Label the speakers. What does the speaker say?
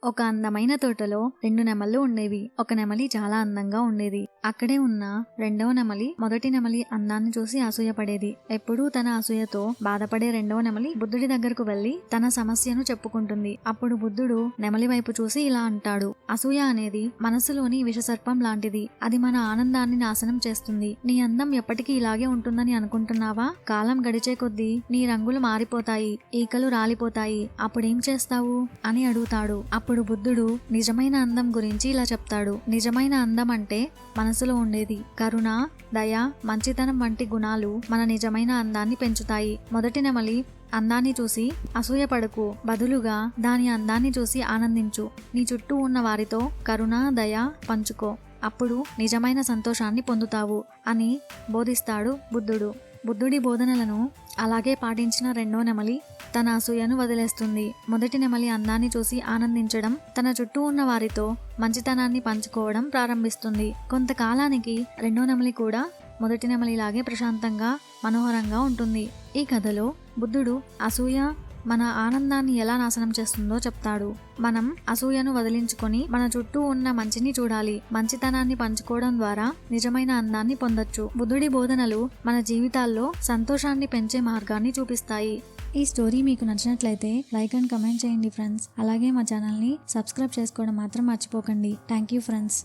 Speaker 1: ఒక అందమైన తోటలో 2 నెమళ్ళు ఉండేవి. ఒక నెమలి చాలా అందంగా ఉండేది. అక్కడే ఉన్న రెండవ నెమలి మొదటి నెమలి అందాన్ని చూసి అసూయపడేది. ఎప్పుడూ తన అసూయతో బాధపడే రెండవ నెమలి బుద్ధుడి దగ్గరకు వెళ్లి తన సమస్యను చెప్పుకుంటుంది. అప్పుడు బుద్ధుడు నెమలి వైపు చూసి ఇలా అంటాడు, అసూయ అనేది మనసులోని విషసర్పం లాంటిది. అది మన ఆనందాన్ని నాశనం చేస్తుంది. నీ అందం ఎప్పటికీ ఇలాగే ఉంటుందని అనుకుంటున్నావా? కాలం గడిచే కొద్దీ నీ రంగులు మారిపోతాయి, ఈకలు రాలిపోతాయి. అప్పుడేం చేస్తావు అని అడుగుతాడు. అప్పుడు బుద్ధుడు నిజమైన అందం గురించి ఇలా చెప్తాడు. నిజమైన అందం అంటే మనసులో ఉండేది. కరుణ, దయ, మంచితనం వంటి గుణాలు మన నిజమైన అందాన్ని పెంచుతాయి. మొదటి నెమలి అందాన్ని చూసి అసూయపడకు, బదులుగా దాని అందాన్ని చూసి ఆనందించు. నీ చుట్టూ ఉన్న వారితో కరుణ, దయ పంచుకో. అప్పుడు నిజమైన సంతోషాన్ని పొందుతావు అని బోధిస్తాడు బుద్ధుడు. బుద్ధుడి బోధనలను అలాగే పాటించిన రెండో నెమలి తన అసూయను వదిలేస్తుంది. మొదటి నెమలి అందాన్ని చూసి ఆనందించడం, తన చుట్టూ ఉన్న వారితో మంచితనాన్ని పంచుకోవడం ప్రారంభిస్తుంది. కొంతకాలానికి రెండో నెమలి కూడా మొదటి నెమలిలాగే ప్రశాంతంగా, మనోహరంగా ఉంటుంది. ఈ కథలో బుద్ధుడు అసూయ మన ఆనందాన్ని ఎలా నాశనం చేస్తుందో చెప్తాడు. మనం అసూయను వదిలించుకొని మన చుట్టూ ఉన్న మంచిని చూడాలి. మంచితనాన్ని పంచుకోవడం ద్వారా నిజమైన అందాన్ని పొందొచ్చు. బుద్ధుడి బోధనలు మన జీవితాల్లో సంతోషాన్ని పెంచే మార్గాన్ని చూపిస్తాయి. ఈ స్టోరీ మీకు నచ్చినట్లయితే లైక్ అండ్ కమెంట్ చేయండి ఫ్రెండ్స్. అలాగే మా ఛానల్ని సబ్స్క్రైబ్ చేసుకోవడం మాత్రం మర్చిపోకండి. Thank you friends.